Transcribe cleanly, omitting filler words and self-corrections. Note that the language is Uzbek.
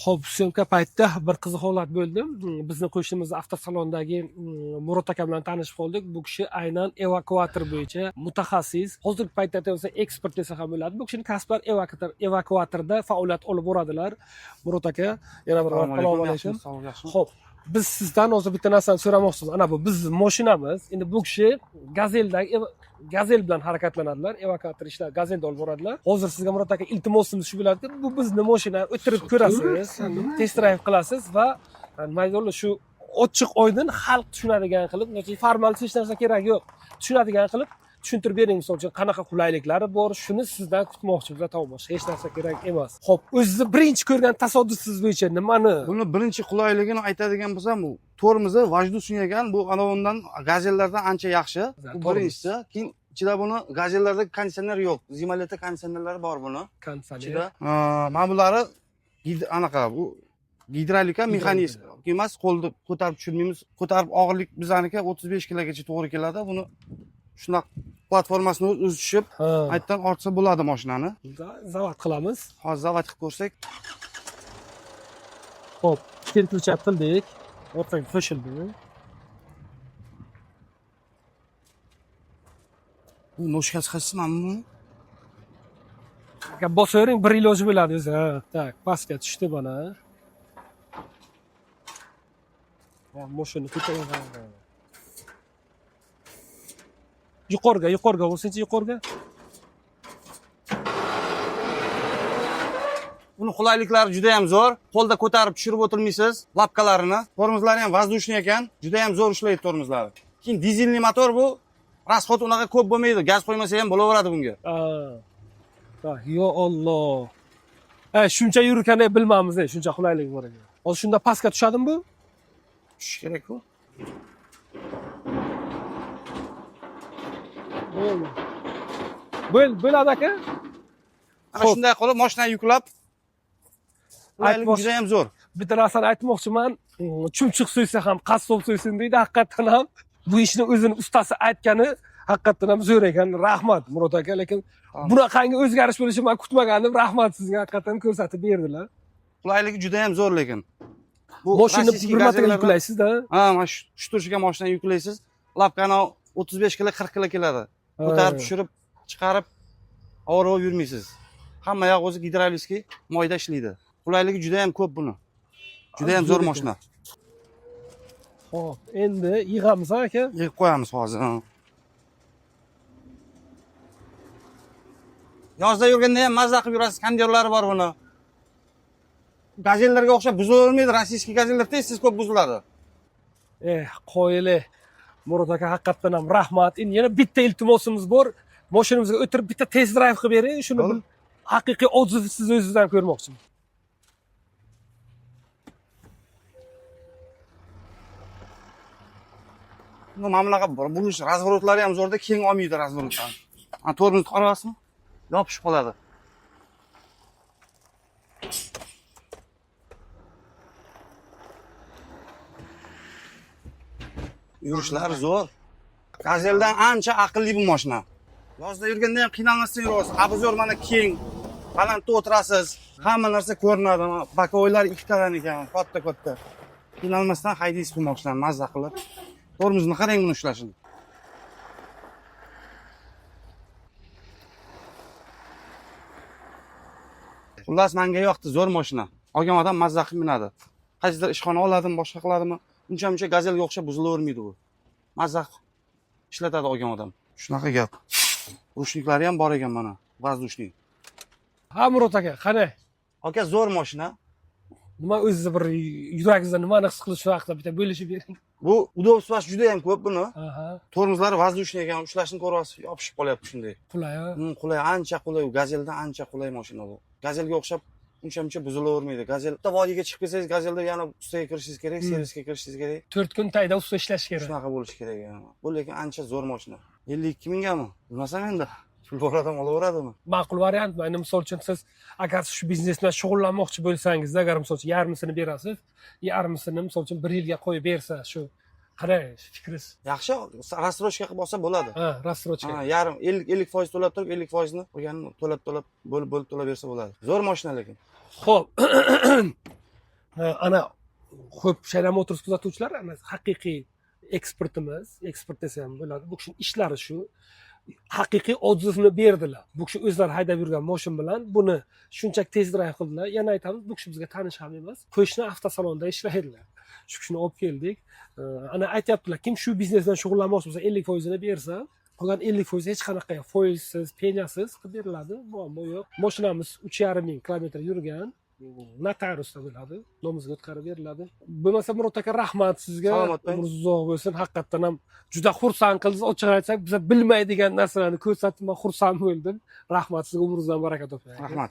Xo'p, syomka paytida bir qiziq holat bo'ldi. Bizni qo'shnimiz avtosalondagi Murod aka bilan tanishib qoldik. Bu kishi aynan evakuator bo'yicha mutaxassis. Hozirgi paytda desa ekspert desa ham bo'ladi. Bu kishining kasblari evakuatorda faoliyat olib boradilar. Murod aka, yana bir bor salom alaykum. Xo'p, biz sizdan hozir bitta narsani so'ramoqchimiz. Ana bu bizning mashinamiz. Endi bu kishi Gazel bilan harakatlanadilar. Evakuator ishlar Gazelda olib boradilar. Hozir sizga Murod aka iltimosimiz shu bo'ladiki, bu bizning mashina o'tirib ko'rasiz, test drive qilasiz va maydonda shu ochiq oydin xalq tushunadigan qilib, yoki formal hech narsa kerak yo'q. Tushunadigan qilib tushuntirib bering, misol uchun qanaqa qulayliklari bor, shuni sizdan kutmoqchimiz va boshqa hech narsa kerak emas. Xo'p, o'zingiz birinchi ko'rgan tasodifsiz bo'yicha nimani? Buni birinchi qulayligini aytadigan bo'lsam, tormozi vajdusiga ekan, bu anavidan gazellardan ancha yaxshi. Bu birinchisi. Keyin ichida buni gazellarda konditsioner yo'q. Zimoleta konditsionerlari bor buni. Konditsioner. Mana buları anaqa bu gidrolika mexanik emas, qo'lda ko'tarib tushirmaymiz. Ko'tarib og'irlik bizaniki 35 kilogacha to'g'ri keladi. Buni shunaqa platformasini o'zi tushib, aytdan ortsa bo'ladi mashinani. Zavod qilamiz. Hozir zavod qilib ko'rsak. Xo'p, keltirib qildik. O'rtaga qo'shildi. Bu noshkasi qaysimanmi? Aka bosavering, bir iloji bo'ladi o'zi. Ha, tak, pastga tushdi mana. Ha, mashina ko'tarilgan. Yuqoriga bo'lsinchi, yuqoriga. Buni qulayliklari juda ham zo'r. Qo'lda ko'tarib tushirib o'tirmaysiz. Lapkalarini, tormozlari ham vazdushniy ekan, juda ham zo'r ishlaydi tormozlari. Keyin dizelli motor bu. Rasxod unaqa ko'p bo'lmaydi. Gaz qo'ymasa ham bo'laveradi bunga. Yo Alloh. Shuncha yurganda bilmaymiz, shuncha qulaylik bor ekan. Hozir shunda pastga tushadimi bu? Tushish kerak-ku. Bo'ladi aka. Ana shunday qilib mashinani yuklab qulaylik juda ham zo'r. Bitta narsani aytmoqchiman. Chumchuq so'ysa ham qassob so'ysin deydi, haqiqatan ham. Bu ishni o'zini ustasi aytgani haqiqatan ham zo'r ekan. Rahmat Murod aka, lekin bunaqangi o'zgarish bo'lishini men kutmagandim. Rahmat sizga, haqiqatan ko'rsatib berdilar. Qulayligi juda ham zo'r lekin. Bu mashinani bir marta yuklaysiz-da. Ha, mana shu turishiga mashina yuklaysiz. Lapkani 35 kilo, 40 kilo keladi. Ko'tarib tushirib, chiqarib avro yurmaysiz. Hamma yoq o'zi gidroliskiy moyda ishlaydi. Qulayligi juda ham ko'p buni. Juda ham zo'r mashina. Xo'p, endi yig'amiz aka. Yig'ib qo'yamiz hozir. Yozda yurganda ham mazza qilib yurasiz, kondyorlari bor buni. Gazellarga o'xshab buzilavermaydi, rossiyskiy gazellar tez-tez ko'p buziladi. Qo'yili. Murod aka, haqiqatan ham rahmat. Endi yana bitta iltimosimiz bor. Mashinamizga o'tirib bitta test drive qilib bering. Shuni haqiqiy otziv siz o'zingizdan ko'rmoqchiman. Mana bunaqa burish razvorotlari ham zo'rda, keng olmaydi razvorotlarni. Ana tormozni qarayapsizmi? Yopishib qoladi. Yurishlari zo'r. Gazeldan ancha aqlli bu mashina. Yozda yurganda ham qiynalmasdan yurasiz. Abzor mana keng, balandda o'tirasiz. Hamma narsa ko'rinadi. Bakoylar ikkitadan ekan, katta. Qiynalmasdan haydaysiz bu mashinani mazza qilib. Tormozni qarang buni ishlashini. Xullas menga yoqdi, zo'r mashina. Olgan odam mazza qilib minadi. Qaysidir ishxona oladimi, boshqa qiladimi? Uncha gazelga o'xshab buzilavermaydi bu. Mazza ishlatadi olgan odam. Shunaqa gap. Rushniklari ham bor ekan mana, vazdushniy. Ha Murod aka, qani? Aka zo'r mashina. Nima o'zingiz bir yuragingizda nimani his qilish haqida bitta bo'lishib bering. Bu udobstvasi juda ham ko'p buni. Tormozlari vazdushniy ekan, ushlashni ko'ryapsiz, yopishib qolyapti shunday. Qulay, ha? Qulay, ancha qulay. Gazeldan ancha qulay mashina bu. Gazelga o'xshab uncha buzilavermaydi. Gazel vodiyga chiqib kelsangiz, gazelda yana ustaga kirishingiz kerak, servisga kirishingiz kerak. 4 kun tayda usta ishlash kerak. Shunaqa bo'lishi kerak yani. Bu lekin ancha zo'r mashina. 52 mingami? Bilmasam endi. Pul bor odam olaveradimi? Ma'qul variant. Endi misol uchun siz agar shu biznes bilan shug'ullanmoqchi bo'lsangiz, agar misol uchun yarmisini berasiz, yarmisini misol uchun 1 yilga qo'yib bersa, shu qarang, fikringiz. Yaxshi, rassrochka qilib olsa bo'ladi. Ha, rassrochka. Ha, yarim 50% to'lab turib, 50%ni qo'yganini to'lab bo'lib to'lab bersa bo'ladi. Zo'r mashina lekin. Xo'p. ana ko'p Shayna Motors kuzatuvchilar ana haqiqiy ekspert desa ham bo'ladi. Bu kishining ishlari shu. Haqiqiy odzivni berdilar. Bu kishi o'zlari haydab yurgan mashin bilan buni shunchaki test drive qildilar. Yana aytamiz, bu kishi bizga tanish ham emas. Qo'shni avtosalonda ishlaydilar. Shu kishini olib keldik. Ana aytyaptilar, kim shu biznesdan shug'ullanmoqchi bo'lsa 50% ni bersa, qolgan 50% hech qanaqa foizsiz, penyasiz qilib beriladi. Muammo yo'q. Mashinamiz 3,5 ming kilometr yurgan. Notariusda bo'ladi, nomizga o'tkazib beriladi. Bo'lmasa Murod aka, rahmat sizga. Salomat bo'ling. Umringiz uzoq bo'lsin. Haqiqatdan ham juda xursand qildingiz. Ochiq aytsak, biz bilmaydigan narsalarni ko'rsatib, men xursand bo'ldim. Rahmat sizga, umringizdan baraka toping. Rahmat.